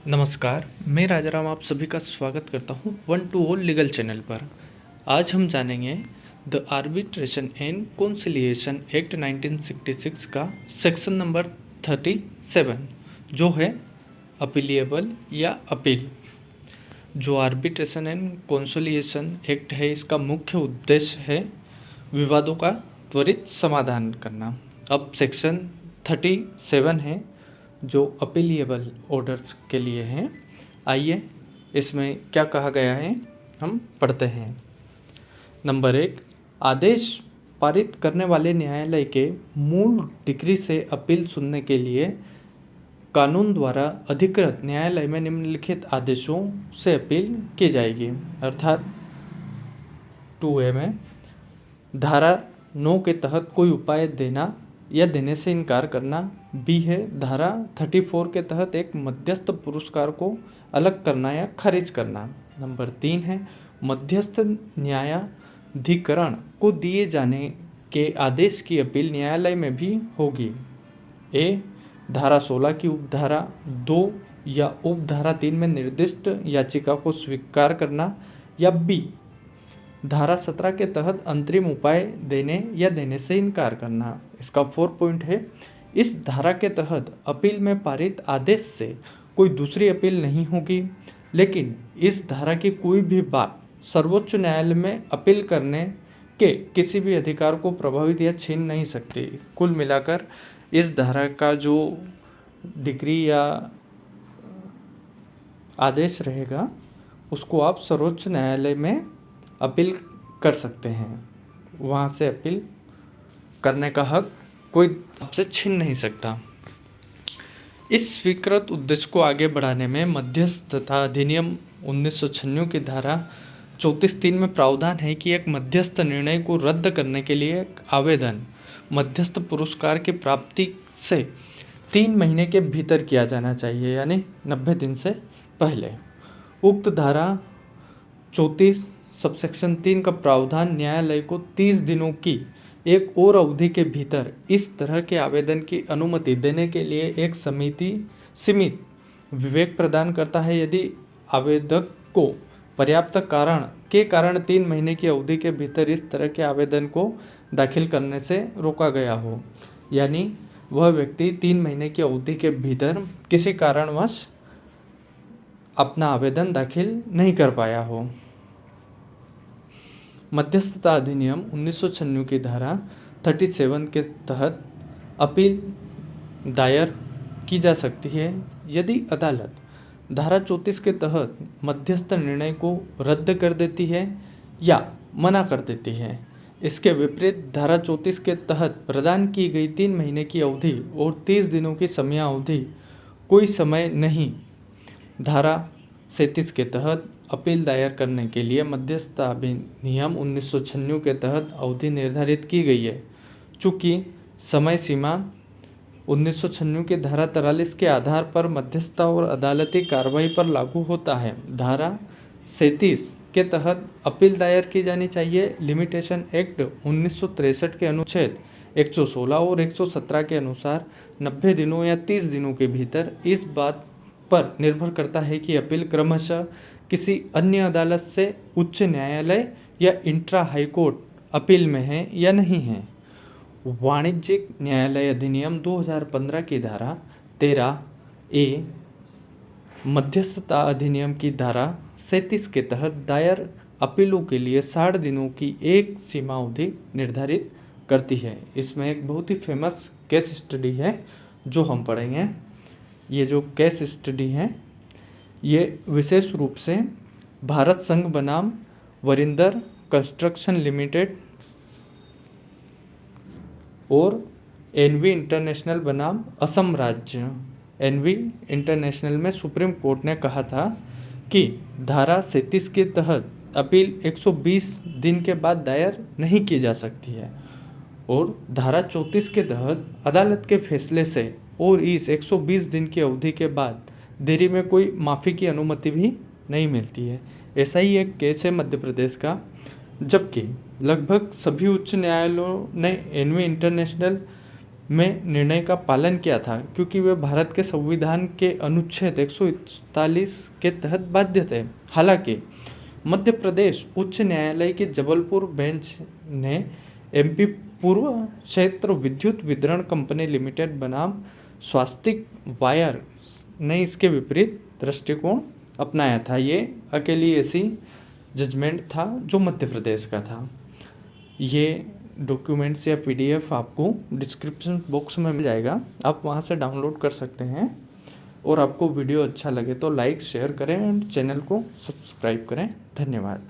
नमस्कार, मैं राजाराम आप सभी का स्वागत करता हूँ one two all legal channel पर। आज हम जानेंगे the arbitration and conciliation act 1966 का सेक्शन नंबर 37 जो है अपीलिएबल या अपील। जो आर्बिट्रेशन एंड कॉन्सिलिएशन एक्ट है, इसका मुख्य उद्देश्य है विवादों का त्वरित समाधान करना। अब सेक्शन 37 है जो अपीलिएबल ऑर्डर्स के लिए हैं। आइए इसमें क्या कहा गया है हम पढ़ते हैं। नंबर 1, आदेश पारित करने वाले न्यायालय के मूल डिक्री से अपील सुनने के लिए कानून द्वारा अधिकृत न्यायालय में निम्नलिखित आदेशों से अपील की जाएगी। अर्थात 2A में धारा 9 के तहत कोई उपाय देना या देने से इनकार करना। बी है धारा 34 के तहत एक मध्यस्थ पुरस्कार को अलग करना या खारिज करना। नंबर 3 है मध्यस्थ न्यायाधिकरण को दिए जाने के आदेश की अपील न्यायालय में भी होगी। ए धारा 16 की उपधारा 2 या उपधारा 3 में निर्दिष्ट याचिका को स्वीकार करना। या बी धारा 17 के तहत अंतरिम उपाय देने या देने से इनकार करना। इसका 4 पॉइंट है, इस धारा के तहत अपील में पारित आदेश से कोई दूसरी अपील नहीं होगी, लेकिन इस धारा की कोई भी बात सर्वोच्च न्यायालय में अपील करने के किसी भी अधिकार को प्रभावित या छीन नहीं सकती। कुल मिलाकर इस धारा का जो डिक्री या आदेश रहेगा उसको आप सर्वोच्च न्यायालय में अपील कर सकते हैं। वहाँ से अपील करने का हक कोई आपसे छीन नहीं सकता। इस स्वीकृत उद्देश्य को आगे बढ़ाने में मध्यस्थता अधिनियम 1996 की धारा 34(3) में प्रावधान है कि एक मध्यस्थ निर्णय को रद्द करने के लिए एक आवेदन मध्यस्थ पुरस्कार की प्राप्ति से 3 महीने के भीतर किया जाना चाहिए, यानी 90 दिन से पहले। उक्त धारा 34 सबसेक्शन 3 का प्रावधान न्यायालय को 30 दिनों की एक और अवधि के भीतर इस तरह के आवेदन की अनुमति देने के लिए एक सीमित विवेक प्रदान करता है, यदि आवेदक को पर्याप्त कारण 3 महीने की अवधि के भीतर इस तरह के आवेदन को दाखिल करने से रोका गया हो, यानी वह व्यक्ति 3 महीने की अवधि के भीतर किसी कारणवश अपना आवेदन दाखिल नहीं कर पाया हो। मध्यस्थता अधिनियम 1996 की धारा 37 के तहत अपील दायर की जा सकती है यदि अदालत धारा 34 के तहत मध्यस्थ निर्णय को रद्द कर देती है या मना कर देती है। इसके विपरीत धारा 34 के तहत प्रदान की गई 3 महीने की अवधि और 30 दिनों की समयावधि कोई समय नहीं। धारा 37 के तहत अपील दायर करने के लिए मध्यस्थता अधिनियम 1996 के तहत अवधि निर्धारित की गई है। चूँकि समय सीमा 1996 के धारा 43 के आधार पर मध्यस्थता और अदालती कार्रवाई पर लागू होता है। धारा 37 के तहत अपील दायर की जानी चाहिए। लिमिटेशन एक्ट 1963 के अनुच्छेद 116 और 117 के अनुसार 90 दिनों या 30 दिनों के भीतर इस बात पर निर्भर करता है कि अपील क्रमशः किसी अन्य अदालत से उच्च न्यायालय या इंट्रा हाईकोर्ट अपील में है या नहीं है। वाणिज्यिक न्यायालय अधिनियम 2015 की धारा 13A मध्यस्थता अधिनियम की धारा 37 के तहत दायर अपीलों के लिए 60 दिनों की एक सीमा अवधि निर्धारित करती है। इसमें एक बहुत ही फेमस केस स्टडी है जो हम पढ़ेंगे। ये जो केस स्टडी है ये विशेष रूप से भारत संघ बनाम वरिंदर कंस्ट्रक्शन लिमिटेड और एनवी इंटरनेशनल बनाम असम राज्य। एनवी इंटरनेशनल में सुप्रीम कोर्ट ने कहा था कि धारा 37 के तहत अपील 120 दिन के बाद दायर नहीं की जा सकती है और धारा 34 के तहत अदालत के फैसले से और इस 120 दिन की अवधि के बाद देरी में कोई माफ़ी की अनुमति भी नहीं मिलती है। ऐसा ही एक केस है मध्य प्रदेश का, जबकि लगभग सभी उच्च न्यायालयों ने एनवी इंटरनेशनल में निर्णय का पालन किया था, क्योंकि वे भारत के संविधान के अनुच्छेद 141 के तहत बाध्य थे। हालांकि मध्य प्रदेश उच्च न्यायालय की जबलपुर बेंच ने एमपी पूर्व क्षेत्र विद्युत वितरण कंपनी लिमिटेड बनाम स्वास्तिक वायर ने इसके विपरीत दृष्टिकोण अपनाया था। ये अकेली ऐसी जजमेंट था जो मध्य प्रदेश का था। ये डॉक्यूमेंट्स या पीडीएफ आपको डिस्क्रिप्शन बॉक्स में मिल जाएगा, आप वहाँ से डाउनलोड कर सकते हैं। और आपको वीडियो अच्छा लगे तो लाइक शेयर करें एंड चैनल को सब्सक्राइब करें। धन्यवाद।